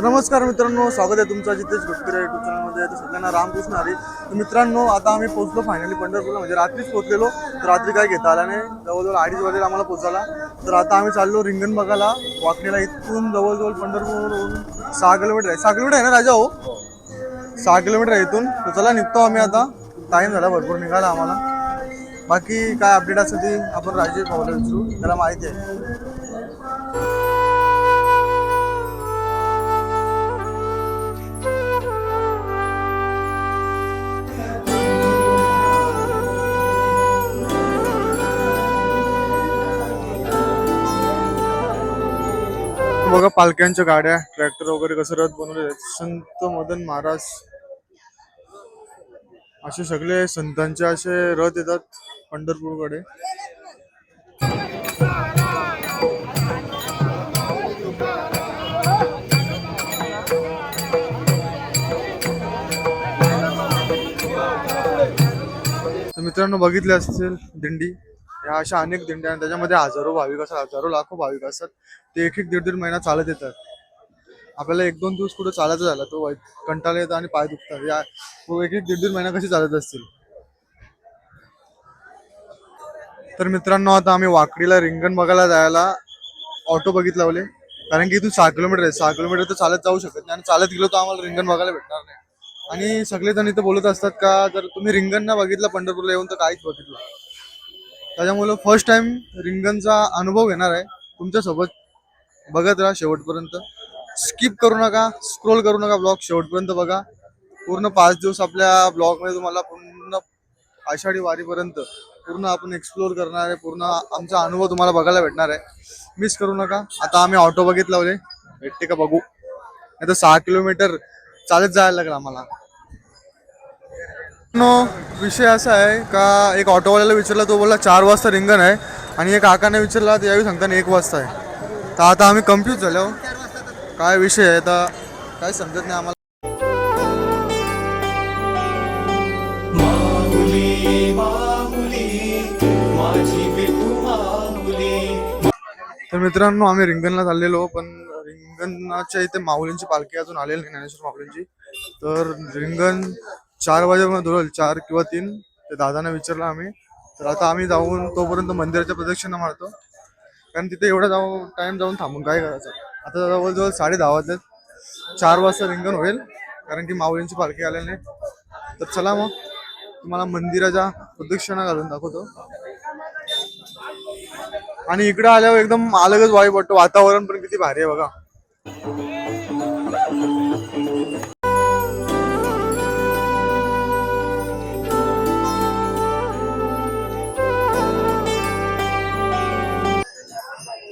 तर नमस्कार मित्रांनो, स्वागत आहे तुमचं जितेश भटकर युट्यूब चॅनलमध्ये. तर सगळ्यांना रामकृष्ण हरी. तर मित्रांनो, आता आम्ही पोहोचलो फायनली पंढरपूरला. म्हणजे रात्रीच पोहोचलेलो. तर रात्री काय घेता आला नाही, जवळजवळ 2:30 वाजेला आम्हाला पोहोचायला. तर आता आम्ही चाललो रिंगण बघायला वाकणीला. इथून जवळजवळ पंढरपूरवरून 6 किलोमीटर आहे. 6 किलोमीटर आहे ना राजा? हो, 6 किलोमीटर आहे इथून. तर चला निघतो आम्ही आता. टाईम झाला भरपूर निघाला आम्हाला. बाकी काय अपडेट असेल ते आपण राजेश भाऊला विचारू, त्याला माहिती आहे. बघा पालख्यांच्या गाड्या, ट्रॅक्टर वगैरे कसं रथ बनवले आहेत. संत मदन महाराज असे सगळे संतांचे असे रथ येतात पंढरपूरकडे. तर मित्रांनो, बघितले असतील दिंडी, या अशा अनेक दिंड्या, त्याच्यामध्ये हजारो भाविक असतात, हजारो लाखो भाविक असतात. ते एक एक दीड महिना चालत येतात. आपल्याला 1-2 दिवस कुठं चालायचं झालं तो कंटाळा येतो आणि पाय दुखतात. या एक एक दीड महिना कशी चालत असतील. तर मित्रांनो, आता आम्ही वाकडीला रिंगण बघायला जायला ऑटो बघितला लावले. कारण की इथून 6 किलोमीटर आहे. 6 किलोमीटर तर चालत जाऊ शकत नाही, आणि चालत गेलो तर आम्हाला रिंगण बघायला भेटणार नाही. आणि सगळेजण इथे बोलत असतात का जर तुम्ही रिंगण ना बघितलं पंढरपूरला येऊन तर काहीच बघितलं. त्याच्यामुळे फर्स्ट टाइम रिंगणचा अनुभव घेणार आहे तुमच्यासोबत. बघत राहा शेवटपर्यंत, स्किप करू नका, स्क्रोल करू नका, ब्लॉग शेवटपर्यंत बघा. पूर्ण 5 दिवस आपल्या ब्लॉगमध्ये तुम्हाला पूर्ण आषाढी वारीपर्यंत पूर्ण आपण एक्सप्लोर करणार आहे. पूर्ण आमचा अनुभव तुम्हाला बघायला भेटणार आहे. मिस करू नका. आता आम्ही ऑटो बघितला होते, भेटते का बघू. नाही तर 6 किलोमीटर चालत जायला लागलं आम्हाला. विषय असा आहे का, एक ऑटोवाल्याला विचारला, तो बोलला 4 वाजता रिंगण आहे. आणि एक काकाने विचारला, त्यावेळी सांगताना 1 वाजता आहे. तर आता आम्ही कन्फ्यूज झालो, काय विषय आहे आता काय समजत नाही आम्हाला. तर मित्रांनो, आम्ही रिंगणला चाललेलो, पण रिंगणाच्या इथे माऊलींची पालखी अजून आलेली नाही, ज्ञानेश्वर माऊलींची. तर रिंगण 4 वाजेपर्यंत होईल, 4 किंवा 3. ते दादांना विचारलं आम्ही. तर आता आम्ही जाऊन तोपर्यंत मंदिराच्या प्रदक्षिणा मारतो, कारण तिथे एवढा टाइम जाऊन थांबून काय करायचं. आता जवळजवळ 10:30 वाजलेत. 4 वाजता रिंगण होईल, कारण की माऊलींची पालखी आलेली नाही. तर चला मग तुम्हाला मंदिराच्या प्रदक्षिणा घालून दाखवतो. आणि इकडे आल्यावर एकदम अलगच वाईब वाटतो. वातावरण पण किती भारी आहे बघा.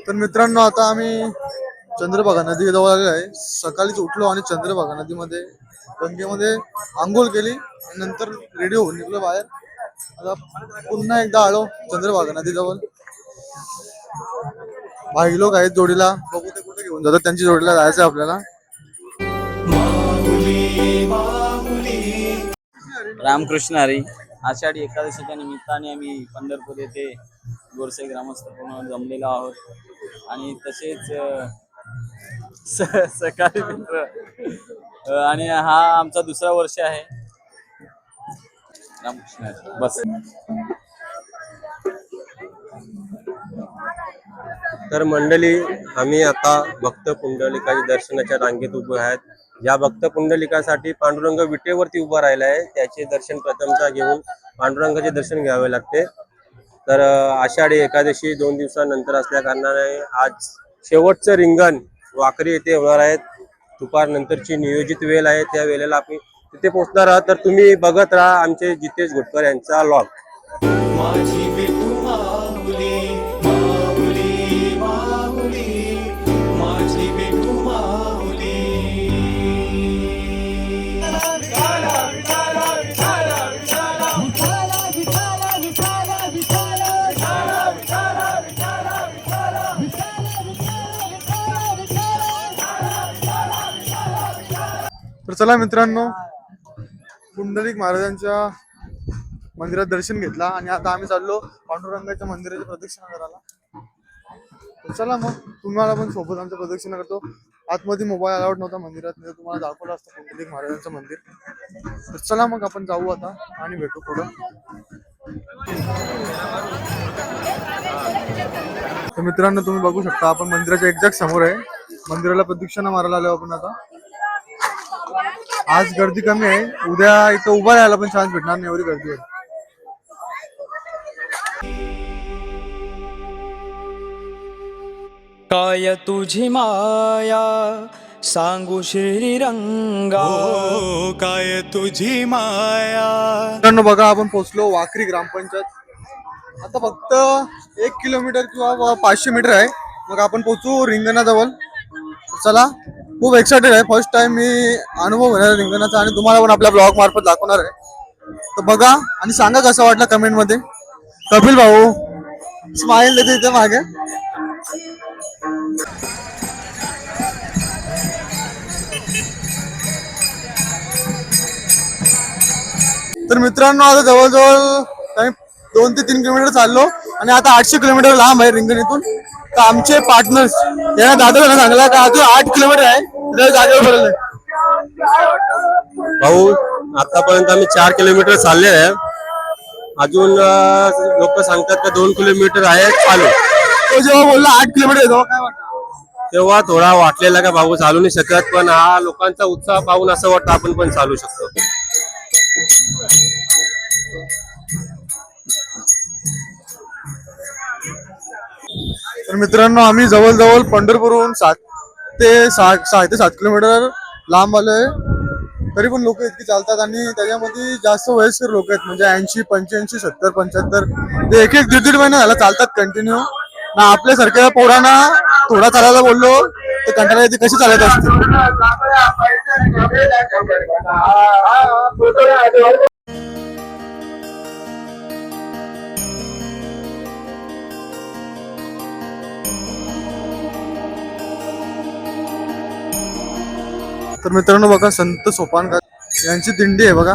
तर मित्रांनो, आता आम्ही चंद्रभागा नदी जवळ आलेलो आहे. सकाळीच उठलो आणि चंद्रभागा नदीमध्ये गंगेमध्ये आंघोळ केली आणि नंतर रेडी होऊन निघलो बाहेर. आता पुन्हा एकदा आलो चंद्रभागा नदी जवळ. भाई लोक आहेत जोडीला, बघू ते कुठे घेऊन जातात. त्यांची जोडीला जायचं आपल्याला. रामकृष्ण हरी. आषाढी एकादशीच्या निमित्ताने आम्ही पंढरपूर येथे गोरसे ग्रामस्थ पूर्ण जमलेलो आहोत. आणि तसेच सकाळी मित्र आणि हा आमचा दुसरा वर्ष आहे. रामकृष्ण हरी. बस. तर मंडळी, आम्ही आता भक्त पुंडलिकाच्या दर्शनाच्या रांगेत उभे आहेत. या भक्त पुंडलिकासाठी पांडुरंग विटेवरती उभा राहिला आहे. त्याचे दर्शन प्रथमतः घेऊन पांडुरंगाचे दर्शन घ्यावे लागते. तर आषाढी एकादशी 2 दिवसानंतर असल्या कारणाने आज शेवटचं रिंगण वाकरी येथे होणार आहेत. दुपारनंतरची नियोजित वेळ आहे, त्या वेळेला आपण तिथे पोहोचणार आहात. तर तुम्ही बघत राहा आमचे जितेश भटकर यांचा व्लॉग. तर चला मित्रांनो, पुंडलिक महाराजांच्या मंदिरात दर्शन घेतला आणि आता आम्ही चाललो पांडुरंगाच्या मंदिराची प्रदक्षिणा करायला. तर चला मग तुम्हाला पण सोबत आमच्या प्रदक्षिणा करतो. आतमध्ये मोबाईल अलाउड नव्हता मंदिरात, नाही तर तुम्हाला दाखवलं असतं पुंडलिक महाराजांचं मंदिर. तर चला मग आपण जाऊ आता आणि भेटू पुढं. तर मित्रांनो तुम्ही बघू शकता आपण मंदिराच्या एक्झॅक्ट समोर आहे. मंदिराला प्रदक्षिणा मारायला आलो आपण आता. आज गर्दी कमी आहे, उद्या इथं उभा राहायला पण चान्स भेटणार नाही, एवढी गर्दी आहे. काय तुझी माया सांगू श्रीरंगा, काय तुझी माया. मित्रांनो बघा आपण पोहोचलो वाखरी ग्रामपंचायत. आता फक्त 1 किलोमीटर किंवा 500 मीटर आहे, मग आपण पोहोचू रिंगणाजवळ. चला, खूप एक्सायटेड आहे. फर्स्ट टाइम मी अनुभव घेणार रिंगणाचा आणि तुम्हाला पण आपल्या ब्लॉग मार्फत दाखवणार आहे. तर बघा आणि सांगा कसं वाटलं कमेंट मध्ये. कपिल भाऊ स्माइल देते इथे मागे. तर मित्रांनो आता जवळजवळ काही 2 ते 3 किलोमीटर चाललो आणि आता 800 किलोमीटर लांब आहे रिंगण इथून. तर आमचे पार्टनर्स यांना दादाला सांगला का अजून 8 किलोमीटर आहे, तर जागेवर भरले. भाऊ आतापर्यंत आम्ही 4 किलोमीटर चालले आहे. अजून लोक सांगतात का 2 किलोमीटर आहे चालू. तो जेव्हा बोलला 8 किलोमीटर येतो काय वाटतं? तेव्हा थोडा वाटलेला का भाऊ चालू नाही शकत, पण हा लोकांचा उत्साह पाहून असं वाटतं आपण पण चालू शकतो. तर मित्रांनो आम्ही जवळजवळ पंढरपूरहून 6 ते 7 किलोमीटर लांब आलोय. तरी पण लोक इतकी चालतात आणि त्याच्यामध्ये जास्त वयस्कर लोक आहेत, म्हणजे 80, 85, 70, 75. ते 1-1, 1.5 महिना झाला चालतात कंटिन्यू. ना आपल्यासारख्या पोरांना थोडा चालायला बोललो ते कंटाळा येते, कशी चालत असते. तर मित्रांनो बघा संत सोपानकर यांची दिंडी आहे बघा.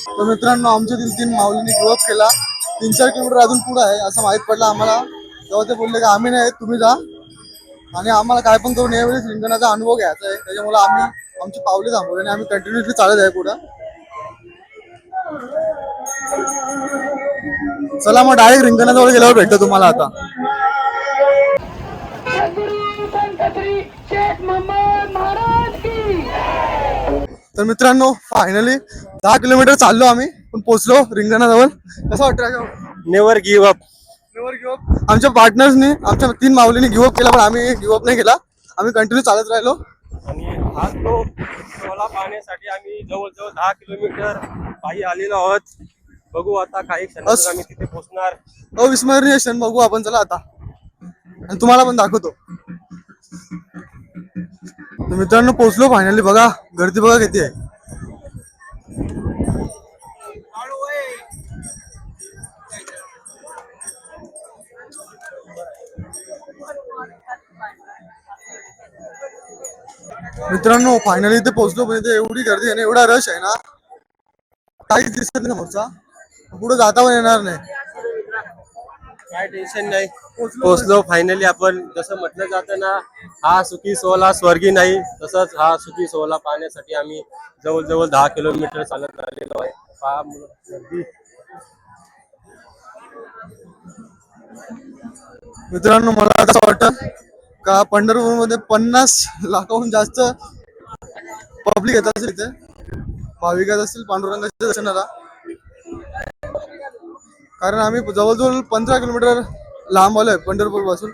तर मित्रांनो आमच्या 3 माऊलींनी गिव्हअप केला. 3-4 किलोमीटर अजून पुढे आहे असं माहित पडलं आम्हाला. तेव्हा ते बोलले की आम्ही नाही तुम्ही जा आणि आम्हाला काय पण करून यावेळेस रिंगणाचा अनुभव घ्यायचा आहे. त्याच्यामुळे आम्ही आमची पावले थांबवली आणि आम्ही कंटिन्युअसली चालत आहे पुढं. चला मग डायरेक्ट रिंगणाजवळ गेल्यावर भेटतो तुम्हाला आता. तर मित्रांनो फायनली 10 किलोमीटर चाललो आम्ही, पण पोहोचलो रिंगणाजवळ. कसं वाटतं? Never give up. Never give up. आमच्या पार्टनर्सनी आमच्या 3 माऊलींनी गिव्ह अप केला, पण आम्ही गिव्ह अप नाही केला. आम्ही कंटिन्यू चालत राहिलो. आणि हा तो सोला पाहण्यासाठी आम्ही जवळजवळ 10 किलोमीटर पायी आलेलो आहोत. बघू आता काही क्षणात आम्ही तिथे पोहोचणार. अविस्मरणीय क्षण बघू आपण. चला आता आणि तुम्हाला पण दाखवतो. तर मित्रांनो पोहोचलो फायनली. बघा गर्दी बघा किती आहे. मित्रांनो फायनली इथे पोहोचलो, पण इथे एवढी गर्दी आहे ना, एवढा रश आहे ना, काहीच दिसत नाही समोरचा. पुढे जाता पण येणार नाही. काय टेन्शन नाही, पोहोचलो फायनली. आपण जसं म्हटलं जातं ना, हा सुखी सोहळा स्वर्गी नाही, तसंच हा सुखी सोहळा पाहण्यासाठी आम्ही जवळजवळ 10 किलोमीटर चालत आलेलो आहे. पहा गर्दी. मित्रांनो मला असं वाटतं का पंढरपूर मध्ये 50 लाखाहून जास्त पब्लिक येत असेल, इथे भाविक येत असतील पांडुरंगाच्या दर्शनाला. कारण आम्ही जवळजवळ 15 किलोमीटर लांब आलोय पंढरपूर पासून,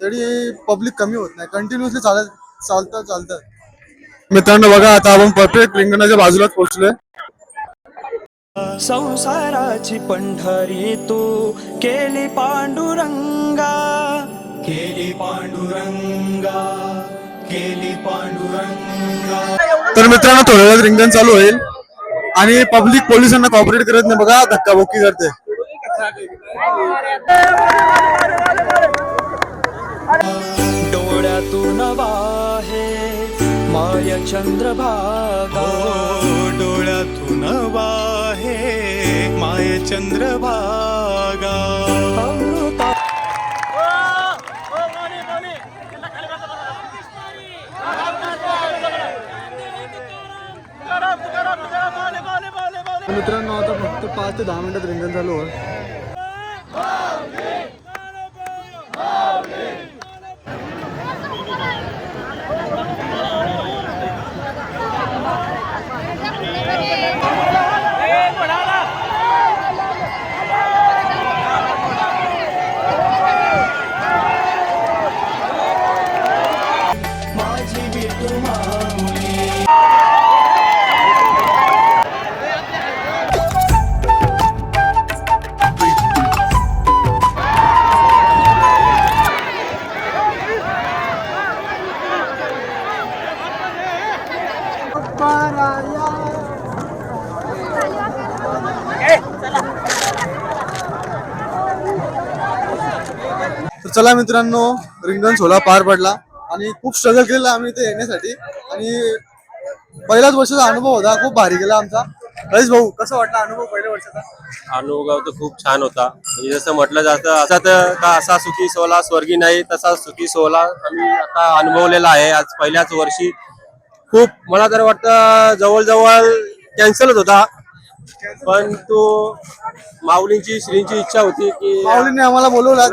तरी पब्लिक कमी होत नाही. कंटिन्युअसली चालतात. मित्रांनो बघा आता आपण परफेक्ट रिंगणाच्या बाजूलाच पोहोचलोय. संसाराची पंढरी तू केली पांडुरंगा, केली पांडुरंगा, केली पांडुरंगा. तर मित्रांनो थोड्या वेळात रिंगण चालू होईल आणि पब्लिक पोलिसांना कॉपरेट करत नाही बघा, धक्काबुक्की करते. डोळ्यातून वाहे माय चंद्रभागा, डोळ्यातून वाहे माय चंद्रभागा. अमृता मित्रांनो आता फक्त 5 ते 10 मिनिटात रिंगण चालू आहे. माझी विठू माऊली. तर चला मित्रांनो, रिंगण सोहळा पार पडला आणि खूप स्ट्रगल केलं आम्ही इथे येण्यासाठी आणि पहिल्याच वर्षाचा अनुभव होता, खूप भारी गेला आमचा. रईस भाऊ, कसं वाटला अनुभव पहिल्या वर्षाचा? अनुभव तर खूप छान होता. म्हणजे जसं म्हटलं जातं असा तर का असा सुखी सोहळा स्वर्गी नाही, तसा सुखी सोहळा आम्ही आता अनुभवलेला आहे आज पहिल्याच वर्षी. खूप मला तर वाटतं जवळजवळ कॅन्सलच होता, पण तो माऊलींची श्रींची इच्छा होती की माऊलीने आम्हाला बोलवला,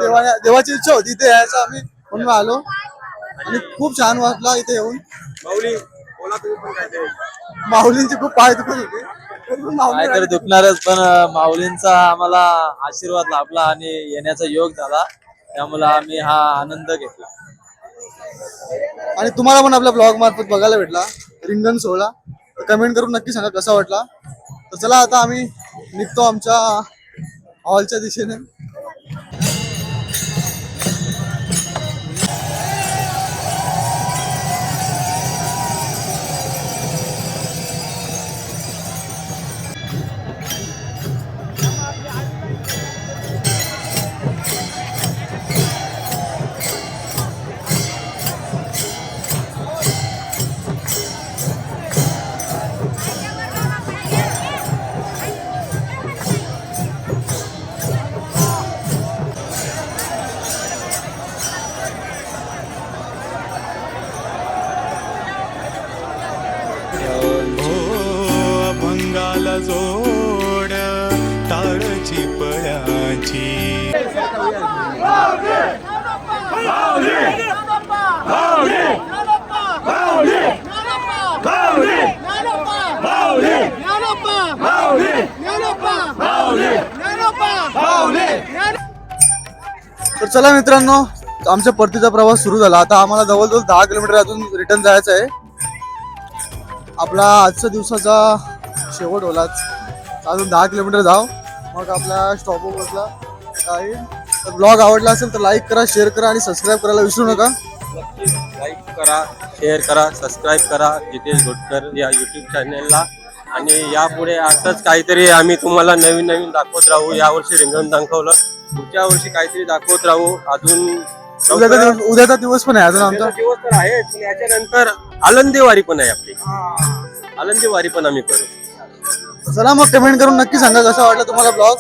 देवाची इच्छा होती इथे यायचं, आम्ही म्हणून आलो आणि खूप छान वाटला इथे येऊन. माऊली बोला तुम्ही पण काहीतरी. माऊलींचे खूप पाय दुखत होते. काय तर दुखणारच, पण माऊलींचा आम्हाला आशीर्वाद लाभला आणि येण्याचा योग झाला, त्यामुळे आम्ही हा आनंद घेतला. आणि तुम्हाला पण आपल्या ब्लॉग मार्फत बघायला भेटला रिंगण सोहळा. कमेंट करून नक्की सांगा कसा वाटला. तर चला आता आम्ही निघतो आमच्या हॉलच्या दिशेने. अभंगाला जोड टाळची पळाची. तर चला मित्रांनो, आमच्या परतीचा प्रवास सुरू झाला. आता आम्हाला जवळजवळ 10 किलोमीटर अजून रिटर्न जायचं आहे. आपला आजच्या दिवसाचा शेवट होलाच. अजून 10 किलोमीटर जाऊ, मग आपल्या स्टॉपवरला काही. तर ब्लॉग आवडला असेल तर लाईक करा, शेअर करा आणि सबस्क्राईब करायला विसरू नका. लाईक करा, शेअर करा, सबस्क्राईब करा जितेश घोटकर या युट्यूब चॅनेलला. आणि यापुढे असंच काहीतरी आम्ही तुम्हाला नवीन नवीन दाखवत राहू. यावर्षी रिंगण दाखवलं, पुढच्या वर्षी काहीतरी दाखवत राहू. अजून उद्याचा दिवस पण आहे अजून आमचा. दिवस तर आहे, पण याच्यानंतर आनंदीवारी पण आहे आपली. आनंदीवारी पण आम्ही करू. चला मग कमेंट करून नक्की सांगा कसा वाटला तुम्हाला ब्लॉग.